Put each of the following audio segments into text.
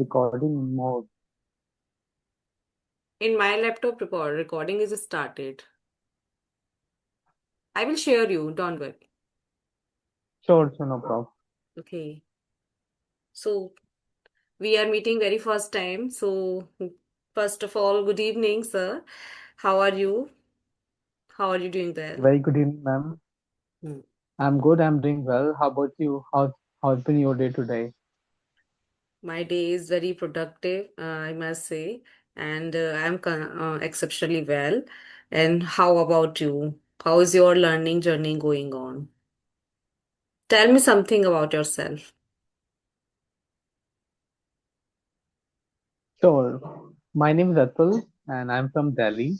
recording mode. In my laptop, recording is started. I will share you, don't worry. Sure, sure, no problem. Okay. So we are meeting very first time. So first of all, good evening, sir. How are you? How are you doing there? Very good evening, ma'am. Hmm. I'm good. I'm doing well. How about you? How's been your day today? My day is very productive, I must say, and I'm exceptionally well. And how about you? How is your learning journey going on? Tell me something about yourself. Sure. My name is Atul, and I'm from Delhi.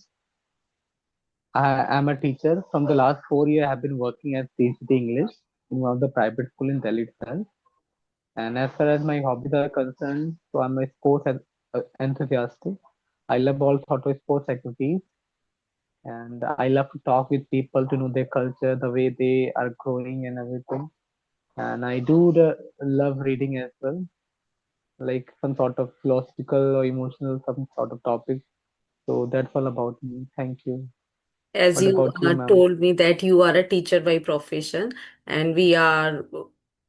I am a teacher. From the last 4 years, I have been working as PhD English in one of the private school in Delhi itself. And as far as my hobbies are concerned, so I'm a enthusiastic. I love all sort of sports activities, and I love to talk with people to know their culture, the way they are growing and everything. And I do love reading as well, like some sort of philosophical or emotional, some sort of topic. So that's all about me. Thank you. As What you about you, ma'am? told me that you are a teacher by profession, and we are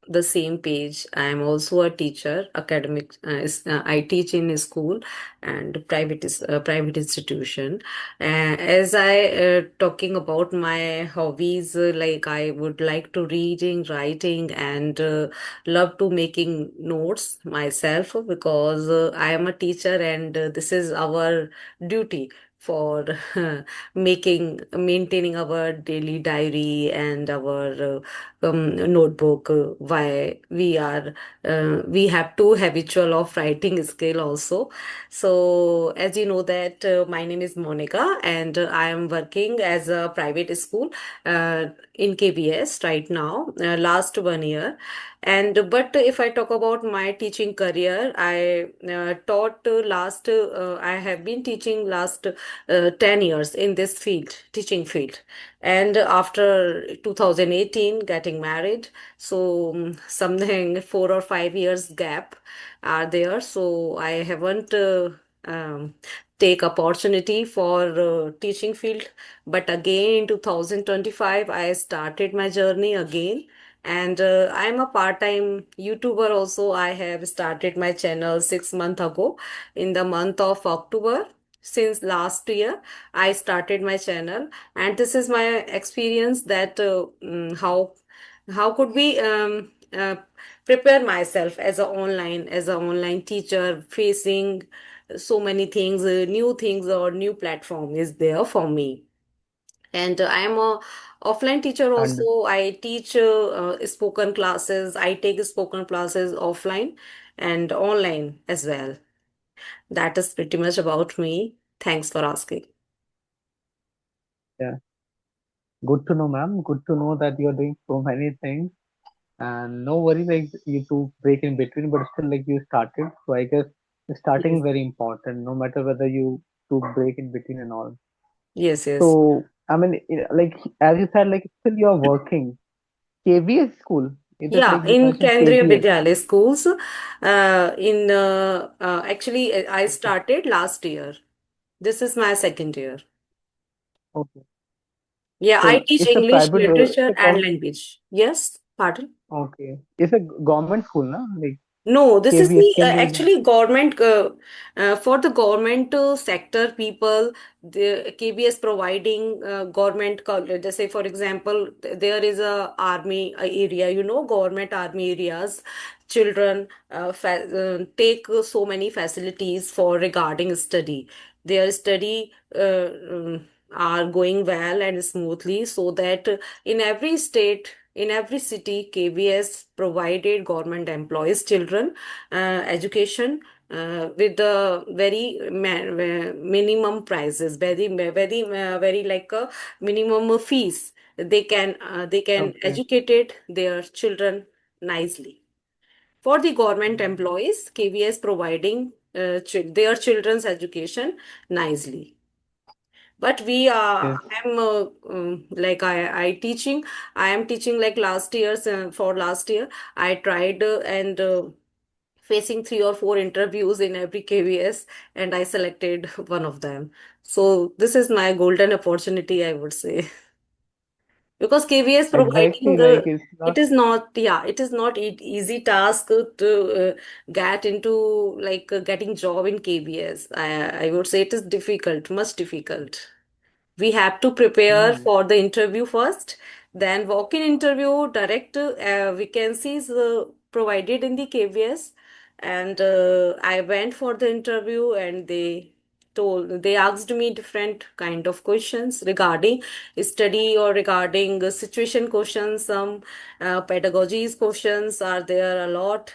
the same page. I am also a teacher, academic. I teach in a school and private institution. As I talking about my hobbies, like I would like to reading, writing, and love to making notes myself because I am a teacher, and this is our duty for maintaining our daily diary and our notebook. Why we have to habitual of writing skill also. So as you know that my name is Monica, and I am working as a private school in KBS right now, last 1 year. And but if I talk about my teaching career, I taught last I have been teaching last 10 years in this field, teaching field. And after 2018, getting married. So something 4 or 5 years gap are there. So I haven't um, take opportunity for teaching field. But again, in 2025, I started my journey again. And I'm a part-time YouTuber also. I have started my channel 6 months ago in the month of October. Since last year I started my channel, and this is my experience that how could we prepare myself as a online teacher facing so many things, new things or new platform is there for me. And I am a offline teacher And also. I teach spoken classes. I take spoken classes offline and online as well. That is pretty much about me. Thanks for asking. yeah, good to know, ma'am. Good to know that you're doing so many things. And no worries, like you to break in between, but still, like you started. So I guess starting Yes. is very important, no matter whether you to break in between and all. Yes, yes. So I mean, like as you said, like still you're working. KVS school. Is it Yeah, like you in mentioned Kendriya KVS? Vidyalaya schools. In actually, I Okay. started last year. This is my second year. Okay. Yeah, I So teach it's a English private, literature and language. Yes, pardon. okay. It's a government school, na? Like No, this is KVS, the Kendriya. actually government for the government sector people. The KBS providing government just say for example there is a army area, government army areas. Children take so many facilities for regarding study. Their study are going well and smoothly, so that in every state, in every city, KBS provided government employees children education with the very minimum prices, very like a minimum fees. They can Okay. educate their children nicely. For the government employees, KBS providing their children's education nicely. But we Yes. I'm like I am teaching like last year's for last year I tried and facing 3 or 4 interviews in every KVS, and I selected one of them. So this is my golden opportunity, I would say. Because KVS Exactly, providing like it's it not. is not, yeah, it is not easy task to get into like getting job in KVS. I would say it is difficult, much difficult. We have to prepare Hmm. for the interview first, then walk-in interview, direct vacancies provided in the KVS. And I went for the interview, and they asked me different kind of questions regarding study or regarding situation questions. Some pedagogies questions are there a lot.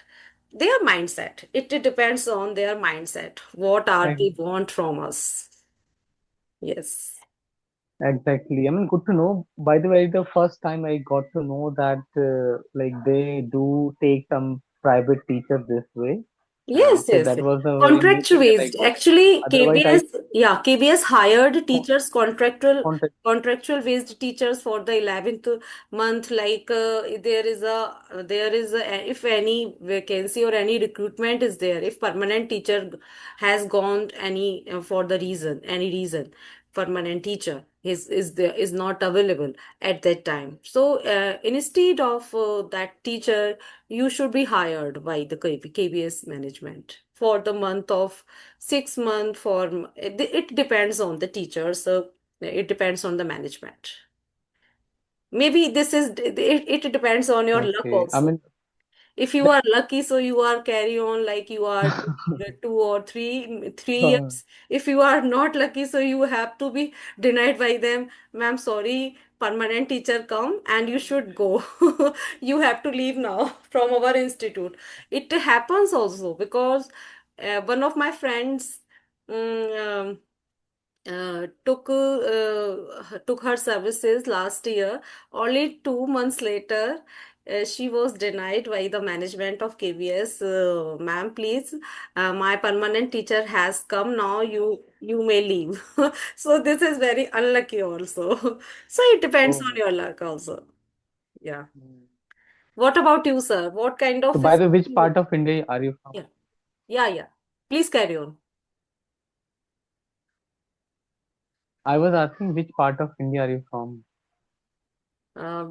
Their mindset. It depends on their mindset. What are they ex- want from us? Yes. Exactly. I mean, good to know. By the way, the first time I got to know that like they do take some private teachers this way. Yes, So yes, that yes. was a very new Contractual thing that I based. got to know. Actually, Otherwise, I KBS hired con- teachers, contact. contractual based teachers for the 11th month. Like there is a, if any vacancy or any recruitment is there, if permanent teacher has gone any for the reason, any reason, permanent teacher is not available at that time. So instead of that teacher, you should be hired by the KBS management for the month of 6 month. It depends on the teacher, so it depends on the management. Maybe it depends on your luck Okay. I also. mean, If you that, are lucky, so you are carry on like you are doing 2 or 3 years. If you are not lucky, so you have to be denied by them. Ma'am, sorry, permanent teacher come and you should go. You have to leave now from our institute. It happens also because one of my friends mm, took her services last year. Only 2 months later, she was denied by the management of KBS. Ma'am, please, my permanent teacher has come now. You may leave. So this is very unlucky also. So it depends on oh. your luck also. Yeah. Mm. What about you, sir? What kind So of by the which school? part of India are you from? Yeah, yeah, yeah. Please carry on. I was asking which part of India are you from?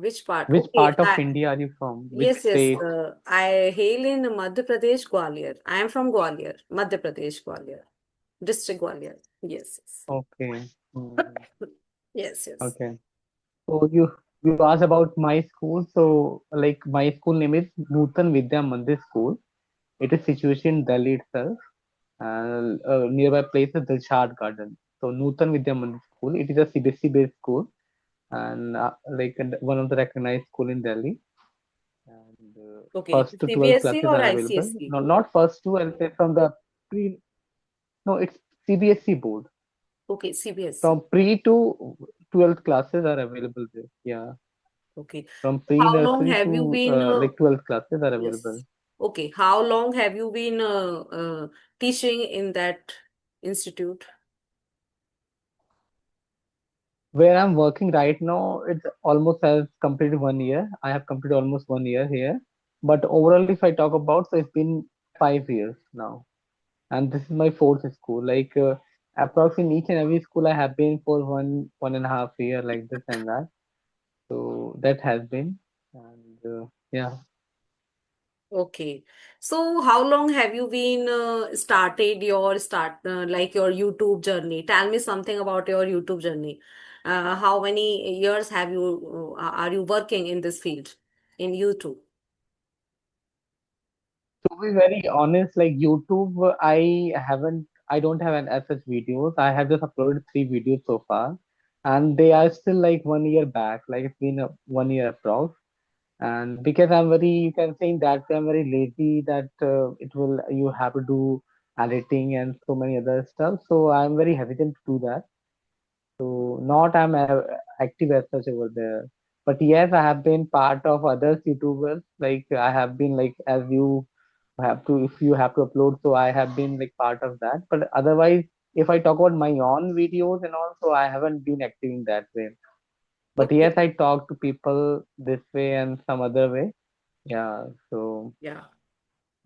Which part? Which Okay, part of India are you from? Which yes, yes. state? I hail in Madhya Pradesh, Gwalior. I am from Gwalior, Madhya Pradesh, Gwalior, district Gwalior. Yes, Okay. yes. Mhm. Yes, yes. Okay. So you asked about my school. So like my school name is Nutan Vidya Mandir School. It is situated in Delhi itself. Nearby place is Dilshad Garden. So Nutan Vidya Mandir School. It is a CBSE based school and one of the recognized school in Delhi. And Okay, first it is to 12th CBSE classes or are available. ICSE? No, not first two. I'll say from the pre. No, it's CBSE board. Okay, CBSE. From pre to 12th classes are available there. Yeah. Okay. From How long pre-nursery have you to been? 12th classes are available. Yes. Okay. How long have you been teaching in that institute? Where I'm working right now, it's almost has completed 1 year. I have completed almost 1 year here. But overall, if I talk about, so it's been 5 years now. And this is my fourth school. Approximately each and every school I have been for 1.5 year, like this and that. So that has been. And yeah. Okay. So how long have you been started your like your YouTube journey? Tell me something about your YouTube journey. How many years have you are you working in this field in YouTube? To be very honest, like YouTube, I don't have an as such videos. I have just uploaded 3 videos so far, and they are still like 1 year back. Like it's been 1 year approx. And because I'm very, you can say in that way, I'm very lazy that you have to do editing and so many other stuff. So I'm very hesitant to do that. So not active as such over there. But yes, I have been part of others YouTubers. Like I have been like as you have to if you have to upload, so I have been like part of that. But otherwise, if I talk about my own videos and also I haven't been active in that way. But yes, Okay. I talk to people this way and some other way. Yeah. So Yeah.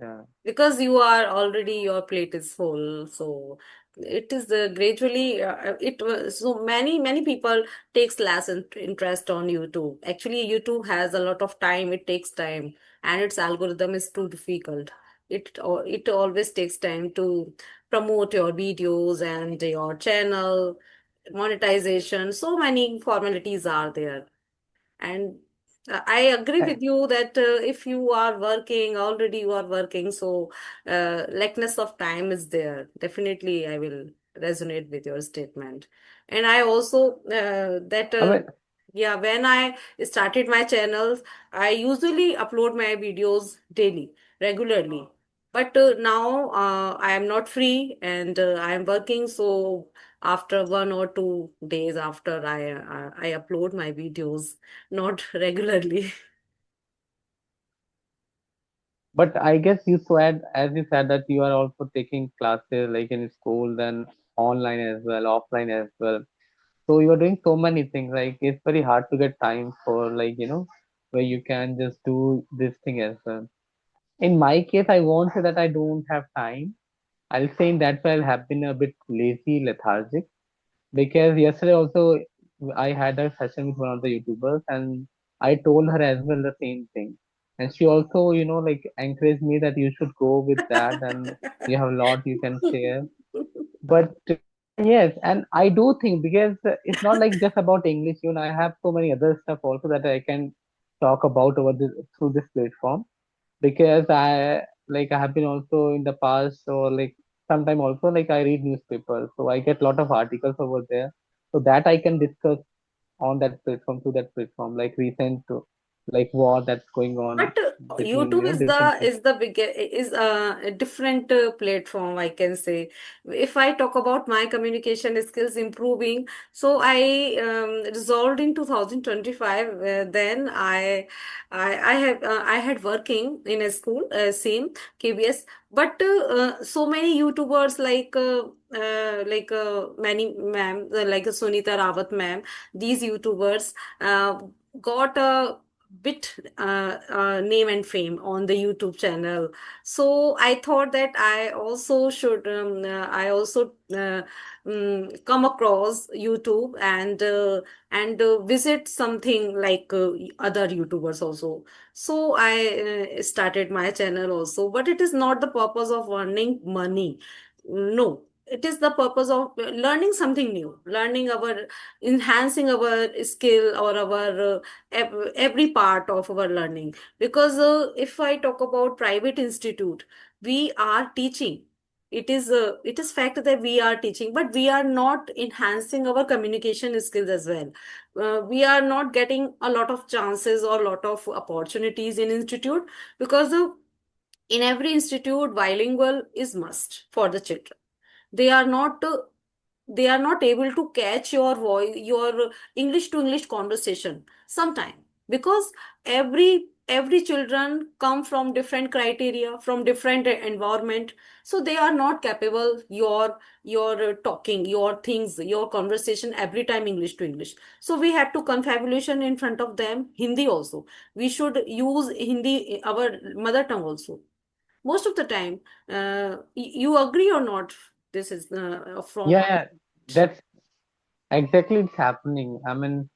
Yeah. because you are already your plate is full, so it is gradually it so many people takes less interest on YouTube. Actually, YouTube has a lot of time, it takes time, and its algorithm is too difficult. It always takes time to promote your videos and your channel monetization. So many formalities are there. And I agree And with you that if you are working, already you are working, so lackness of time is there. Definitely, I will resonate with your statement. And I also, that, I mean, yeah, when I started my channels, I usually upload my videos daily, regularly. But now I am not free and I am working, so after 1 or 2 days after I upload my videos, not regularly. but I guess you said, as you said, that you are also taking classes like in school, then online as well, offline as well. So you are doing so many things. Like it's very hard to get time for, like, where you can just do this thing as well. In my case, I won't say that I don't have time. I'll say in that way I have been a bit lazy, lethargic. Because yesterday also I had a session with one of the YouTubers, and I told her as well the same thing. And she also, like encouraged me that you should go with that and you have a lot you can share. But yes, and I do think, because it's not like just about English, I have so many other stuff also that I can talk about through this platform. Because I have been also in the past, or like sometime also, like I read newspapers, so I get a lot of articles over there, so that I can discuss on that platform, to that platform, like recent like war that's going on But between YouTube different countries. is the big is a different platform, I can say. If I talk about my communication skills improving, so I resolved in 2025. Then I had working in a school, same KBS. But so many YouTubers like many ma'am, like Sunita Rawat ma'am, these YouTubers got a bit name and fame on the YouTube channel. So I thought that I also come across YouTube and visit something like other YouTubers also. So I started my channel also, but it is not the purpose of earning money. No. It is the purpose of learning something new, enhancing our skill or our every part of our learning. Because if I talk about private institute, we are teaching. It is fact that we are teaching, but we are not enhancing our communication skills as well. We are not getting a lot of chances or lot of opportunities in institute, because in every institute bilingual is must for the children. They are not able to catch your voice, your English to English conversation sometime, because every children come from different criteria, from different environment. So they are not capable your talking, your things, your conversation every time English to English. So we have to confabulation in front of them Hindi also. We should use Hindi, our mother tongue also, most of the time. You agree or not? This is from Yeah, my. yeah, that's exactly it's happening. I mean,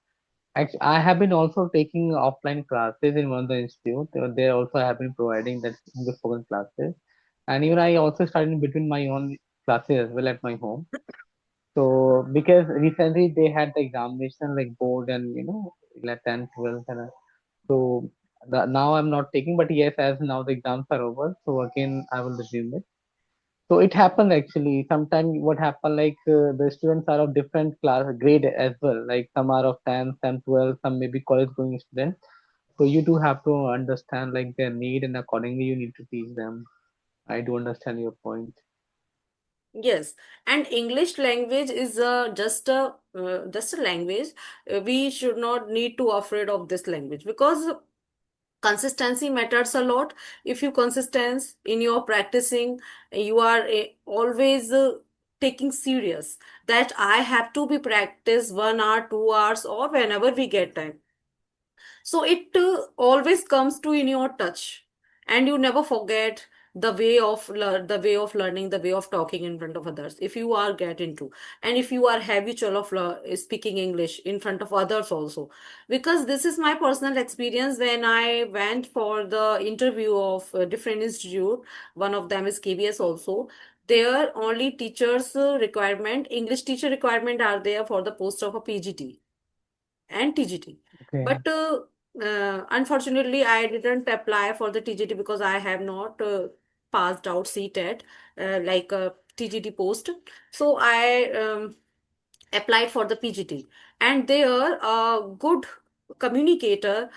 actually, I have been also taking offline classes in one of the institute. They also have been providing that English spoken classes, and even I also started in between my own classes as well at my home. So because recently they had the examination like board and like 10th, 12th, and so now I'm not taking. But yes, as now the exams are over, so again I will resume it. So it happened actually. Sometimes what happened, like the students are of different class grade as well. Like some are of 10th, some 12th, some maybe college going students. So you do have to understand like their need, and accordingly you need to teach them. I do understand your point. Yes, and English language is just a language. We should not need to afraid of this language, because consistency matters a lot. If you consistent in your practicing, you are always taking serious that I have to be practice 1 hour, 2 hours, or whenever we get time. So it always comes to in your touch, and you never forget. the way of learning, the way of talking in front of others, if you are get into, and if you are habitual of speaking English in front of others also. Because this is my personal experience. When I went for the interview of a different institute, one of them is KBS also, there only teachers requirement, English teacher requirement are there for the post of a PGT and TGT. Okay. But unfortunately, I didn't apply for the TGT because I have not passed out CTET, like a TGT post. So I applied for the PGT, and there a good communicator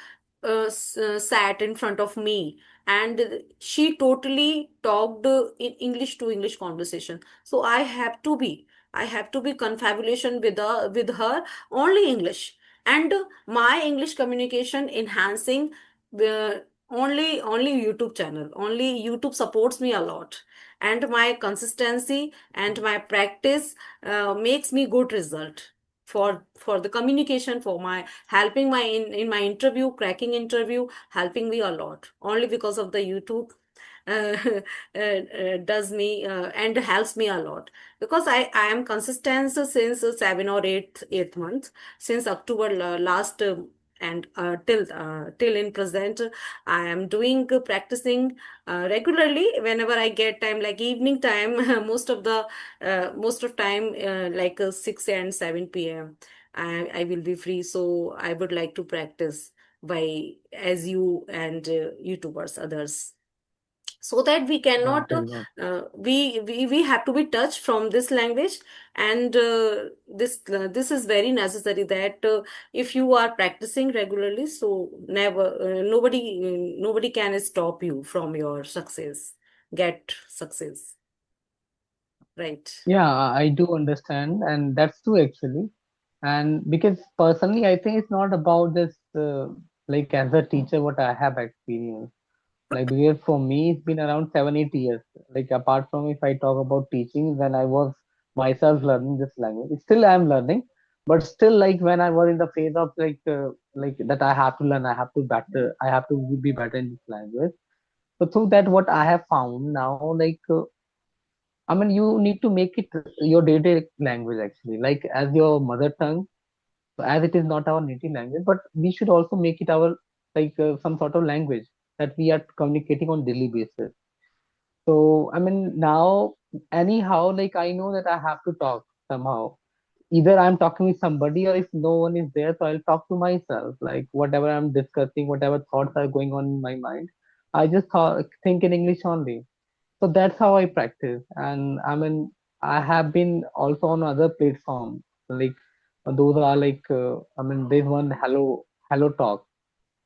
sat in front of me, and she totally talked in English to English conversation. So I have to be confabulation with her only English, and my English communication enhancing uh, only YouTube channel. Only YouTube supports me a lot, and my consistency and my practice makes me good result for the communication, for my helping my in my interview, cracking interview, helping me a lot only because of the YouTube does me and helps me a lot, because I am consistent since 7 or 8 months, since October last, and till in present I am doing practicing regularly whenever I get time, like evening time. Most of time, like 6 and 7 p.m. I will be free, so I would like to practice by as you and YouTubers others, so that we cannot Got it. Got we have to be touched from this language. And this is very necessary that if you are practicing regularly, so never nobody can stop you from your success, get success, right? Yeah, I do understand, and that's true actually. And because personally, I think it's not about this, like as a teacher, what I have experienced. Like because for me, it's been around 7, 8 years. Like apart from if I talk about teaching, when I was myself learning this language, still I'm learning, but still like when I was in the phase of like that I have to learn, I have to be better in this language. So through that, what I have found now, I mean, you need to make it your day-to-day language actually, like as your mother tongue, as it is not our native language, but we should also make it our some sort of language that we are communicating on daily basis. So I mean, now anyhow, like I know that I have to talk somehow. Either I'm talking with somebody, or if no one is there, so I'll talk to myself. Like whatever I'm discussing, whatever thoughts are going on in my mind, I just think in English only. So that's how I practice. And I mean, I have been also on other platforms. Like those are I mean, there's one Hello Talk.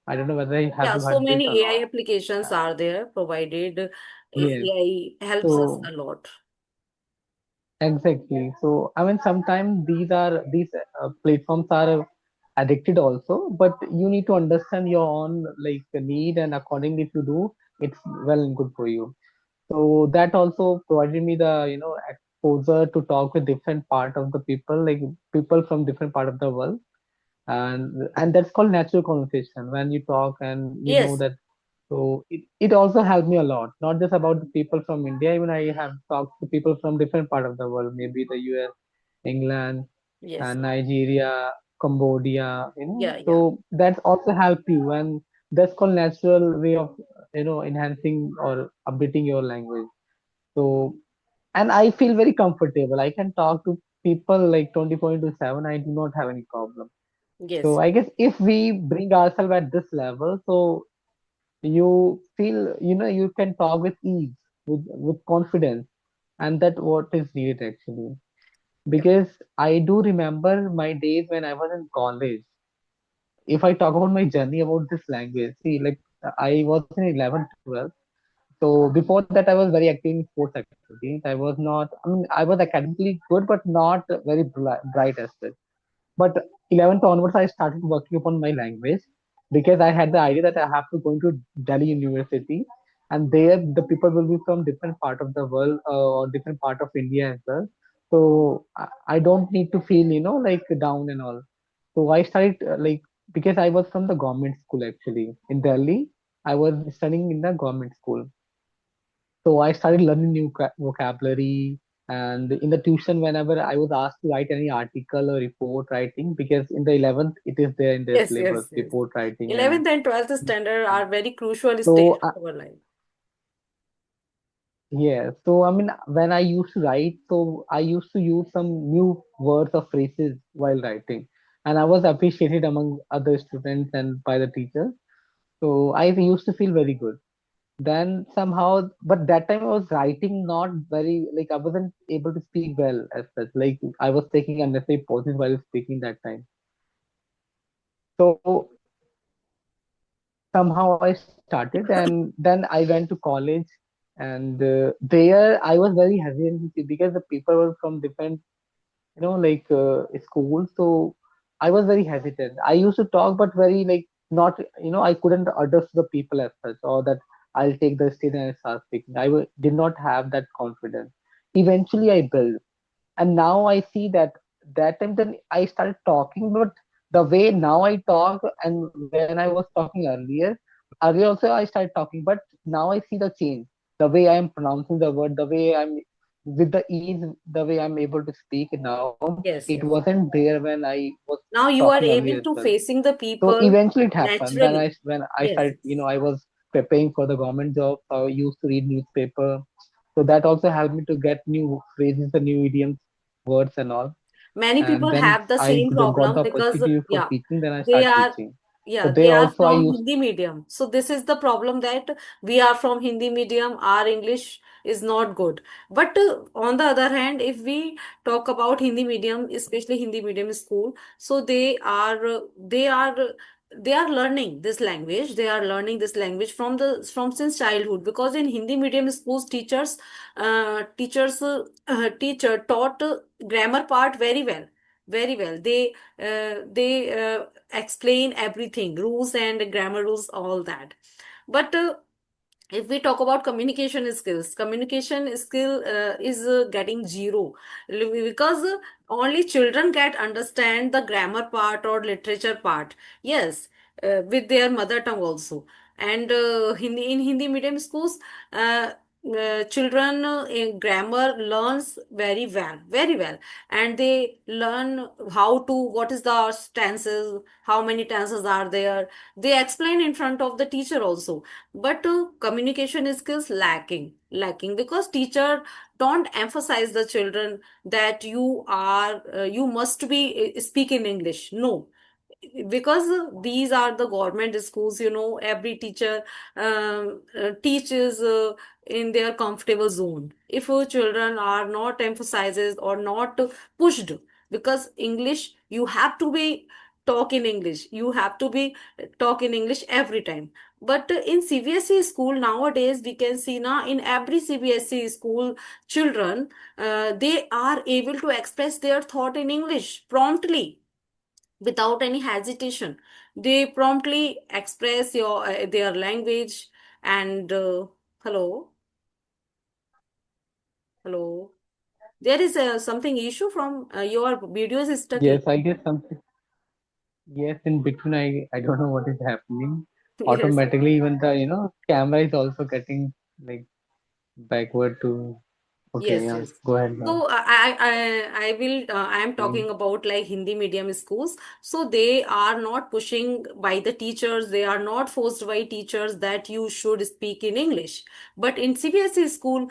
I don't know whether you have Yeah, you so heard this or many AI not. applications are there provided. Yes. AI helps us So a lot. exactly. So I mean, sometimes these platforms are addicted also, but you need to understand your own like need, and accordingly, if you do, it's well and good for you. So that also provided me the exposure to talk with different part of the people, like people from different part of the world, and that's called natural conversation when you talk and you know Yes, that. So it also helped me a lot, not just about the people from India. Even I have talked to people from different part of the world, maybe the US, England, yes, and Nigeria, Cambodia, yeah, yeah, so that's also helped you, and that's called natural way of enhancing or updating your language. So, and I feel very comfortable. I can talk to people like 24 into 7. I do not have any problem. So yes, I guess if we bring ourselves at this level, so you feel, you can talk with ease, with confidence, and that what is needed actually. yeah, Because I do remember my days when I was in college. If I talk about my journey about this language, see, like I was in 11th, 12th. So before that, I was very active in sports activities. I was not, I mean, I was academically good, but not very bright as such. But 11th onwards, I started working upon my language because I had the idea that I have to go into Delhi University, and there the people will be from different part of the world or different part of India as well. So I don't need to feel like down and all. So I started because I was from the government school actually in Delhi. I was studying in the government school. So I started learning new vocabulary. And in the tuition, whenever I was asked to write any article or report writing, because in the 11th it is there in their Yes, syllabus, yes, yes. report writing. And 11th and 12th standard are very crucial stage so of our life. yeah, so I mean, when I used to write, so I used to use some new words or phrases while writing, and I was appreciated among other students and by the teachers. So I used to feel very good. Then somehow, but that time I was writing not very, like I wasn't able to speak well as such. Like I was taking unnecessary pauses while speaking that time. So somehow I started, and then I went to college, and there I was very hesitant because the people were from different, like school. So I was very hesitant. I used to talk, but very like not, I couldn't address the people as such, or that I'll take the stage and I start speaking. Did not have that confidence. Eventually I built, and now I see that that time then I started talking, but the way now I talk and when I was talking earlier also I started talking, but now I see the change, the way I am pronouncing the word, the way I'm with the ease, the way I'm able to speak now. It Yes, yes. wasn't there when I was Now you talking are earlier as able to well. facing the So people eventually it happened naturally. when I Yes, started, yes. I was preparing for the government job. So I used to read newspaper. So that also helped me to get new phrases and new idioms, words and all. Many And people then have the I same got problem the because opportunity for yeah, teaching. Then I they start are teaching. So yeah, they there are also I from used. Hindi medium. So this is the problem that we are from Hindi medium, our English is not good. But on the other hand, if we talk about Hindi medium, especially Hindi medium school, so they are learning this language. They are learning this language from since childhood, because in Hindi medium schools teacher taught grammar part very well, very well. They explain everything, rules and grammar rules, all that. But if we talk about communication skill is getting zero, because only children get understand the grammar part or literature part. Yes, with their mother tongue also. And in Hindi medium schools, uh, children in grammar learns very well, and they learn how to, what is the tenses, how many tenses are there. They explain in front of the teacher also. But communication skills lacking because teacher don't emphasize the children that you must be speak in English. No, because these are the government schools, every teacher teaches in their comfortable zone. If children are not emphasizes or not pushed, because English, you have to be talk in English, you have to be talk in English every time. But in CBSE school nowadays, we can see now in every CBSE school, children, they are able to express their thought in English promptly, without any hesitation. They promptly express their language. And hello, hello. There is something issue from your video is stucking. Yes, I guess something. Yes, in between I don't know what is happening. Yes. Automatically, even the camera is also getting like backward to. Okay, Yes, yeah. yes. Go ahead now. So I am Okay. talking about like Hindi medium schools. So they are not pushing by the teachers. They are not forced by teachers that you should speak in English. But in CBSE school,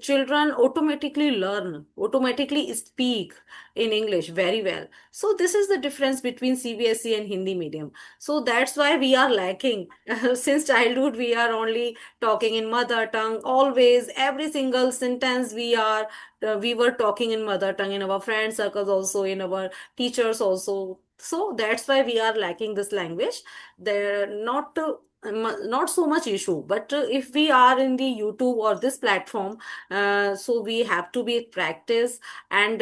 children automatically learn, automatically speak in English very well. So this is the difference between CBSE and Hindi medium. So that's why we are lacking. Since childhood, we are only talking in mother tongue always, every single sentence we were talking in mother tongue, in our friend circles also, in our teachers also. So that's why we are lacking this language. They're not so much issue, but if we are in the YouTube or this platform, so we have to be practice. And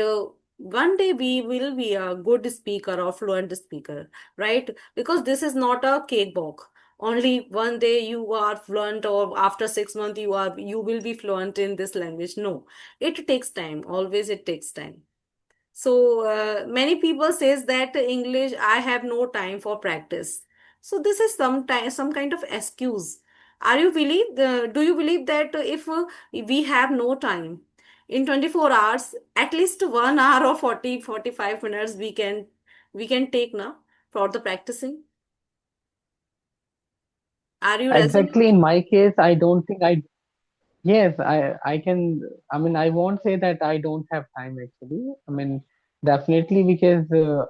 one day we will be a good speaker or fluent speaker, right? Because this is not a cakewalk. Only one day you are fluent, or after 6 months you will be fluent in this language. No, it takes time, always it takes time. So many people says that English, I have no time for practice. So this is some time, some kind of excuse. Do you believe that if we have no time in 24 hours, at least 1 hour or 45 minutes we can take now for the practicing? Are you resonant? Exactly. In my case, I don't think I. Yes, I can. I mean, I won't say that I don't have time actually. I mean, definitely because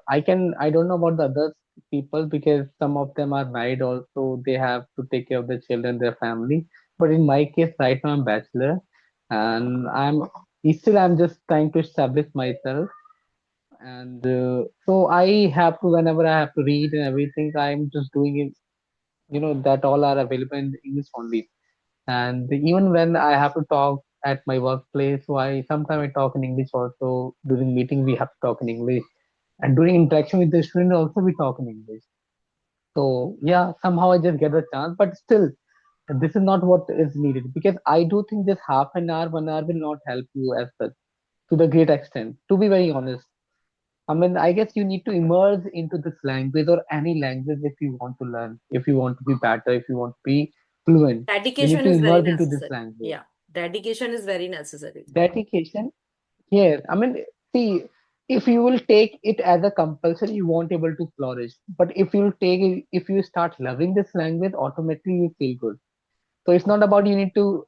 I can. I don't know about the other people because some of them are married also. They have to take care of their children, their family. But in my case, right now I'm bachelor, and I'm just trying to establish myself. And so I have to whenever I have to read and everything, I'm just doing it. That all are available in English only. And even when I have to talk at my workplace, so I sometimes I talk in English also. During meeting, we have to talk in English, and during interaction with the student also we talk in English. So yeah, somehow I just get a chance, but still, this is not what is needed because I do think just half an hour, 1 hour will not help you as such to the great extent. To be very honest, I mean, I guess you need to immerse into this language or any language if you want to learn, if you want to be better, if you want to be fluent. You need Dedication to is very immerse into this necessary. language. Yeah, dedication is very necessary. Dedication. Yes, I mean, see, if you will take it as a compulsion, you won't able to flourish. But if you start loving this language, automatically you feel good. So it's not about you need to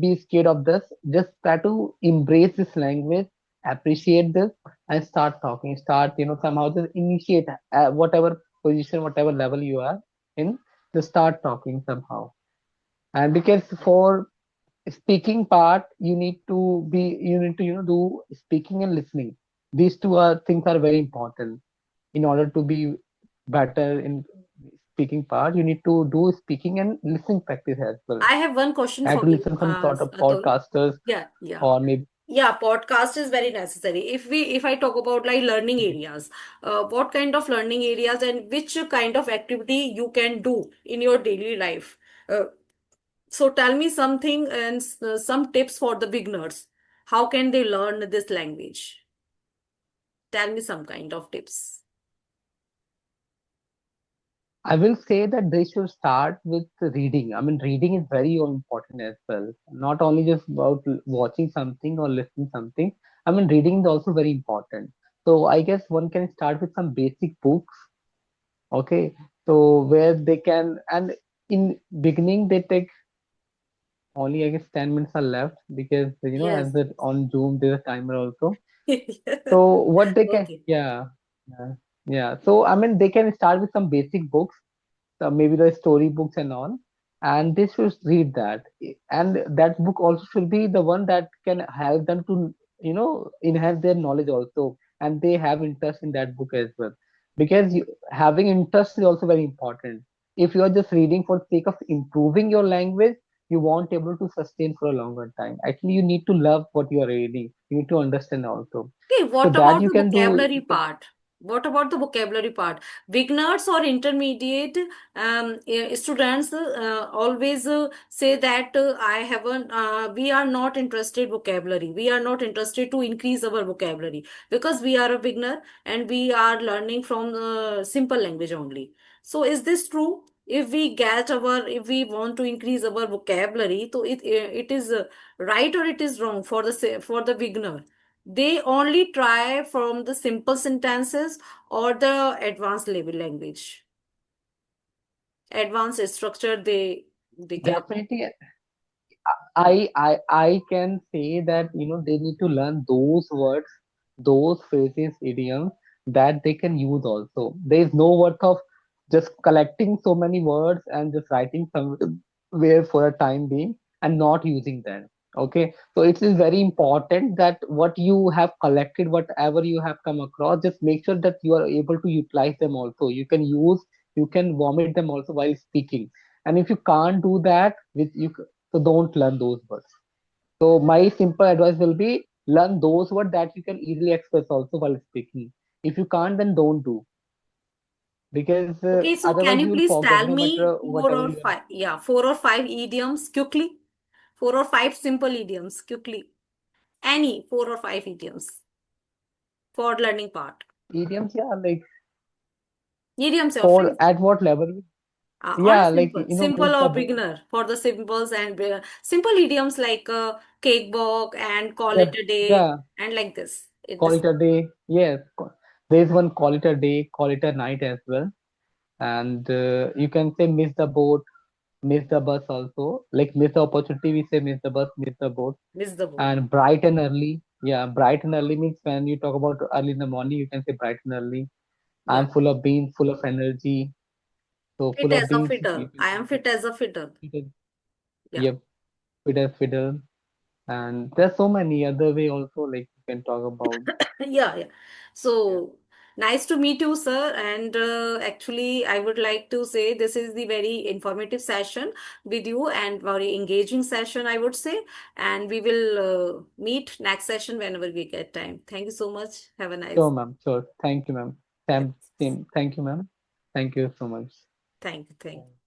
be scared of this. Just try to embrace this language, appreciate this, and start talking. Start, somehow just initiate whatever position, whatever level you are in, just start talking somehow. And because for speaking part you need to do speaking and listening. These two are things are very important in order to be better in speaking part. You need to do speaking and listening practice as well. I have one question I had for to you, listen some sort of Atul. podcasters Yeah, yeah. or maybe. Yeah, podcast is very necessary. If I talk about like learning areas, what kind of learning areas and which kind of activity you can do in your daily life? Uh, so tell me something and some tips for the beginners. How can they learn this language? Tell me some kind of tips. I will say that they should start with reading. I mean, reading is very important as well. Not only just about watching something or listening something. I mean, reading is also very important. So I guess one can start with some basic books. Okay, so where they can, and in beginning they take only I guess 10 minutes are left because as Yes. the on Zoom there's a timer also. So what they can, Okay. yeah, yeah. So I mean they can start with some basic books, maybe the story books and all, and they should read that. And that book also should be the one that can help them to enhance their knowledge also, and they have interest in that book as well, because having interest is also very important. If you are just reading for the sake of improving your language, you won't able to sustain for a longer time. Actually, you need to love what you are reading. You need to understand also, Okay, so what that about you the can do. vocabulary part? What about the vocabulary part? Beginners or intermediate students always say that we are not interested vocabulary. We are not interested to increase our vocabulary because we are a beginner and we are learning from simple language only. So is this true? If we want to increase our vocabulary, so it is right or it is wrong for for the beginner? They only try from the simple sentences or the advanced level language. Advanced structure they can. Definitely, I can say that they need to learn those words, those phrases, idioms that they can use also. There is no worth of just collecting so many words and just writing somewhere for a time being and not using them. Okay, so it is very important that what you have collected, whatever you have come across, just make sure that you are able to utilize them also. You can vomit them also while speaking. And if you can't do that with you, so don't learn those words. So my simple advice will be learn those words that you can easily express also while speaking. If you can't, then don't do, because Okay, so can otherwise you you will please forget tell no me matter four whatever or you are. five, yeah, 4 or 5 idioms quickly? 4 or 5 simple idioms quickly. Any 4 or 5 idioms for learning part. Idioms, yeah, like Idioms or for phrase. at what level? Or a Yeah, like simple, miss simple the or boat. beginner for the simples and simple idioms like cake walk and call Yeah, it a day yeah. and like this. Call This it a day. Yes, there's one call it a day, call it a night as well. And you can say miss the boat, miss the bus also. Like miss the opportunity, we say miss the bus, miss the boat. miss the boat. And bright and early. Yeah, bright and early means when you talk about early in the morning, you can say bright and early. Yeah. I'm full of beans, full of energy. So Fit full as of a beans, you fiddle. can I say am fit as a fiddle. it is, Yeah. yep, fit as fiddle. And there's so many other way also like you can talk about. Yeah, yeah. Yeah. So nice to meet you, sir. And actually, I would like to say this is the very informative session with you and very engaging session, I would say. And we will meet next session whenever we get time. Thank you so much. Have a Sure, nice. ma'am. Sure. Thank you, ma'am. Yeah. Same. Thank you, ma'am. Thank you so much. Thank you. Thank you.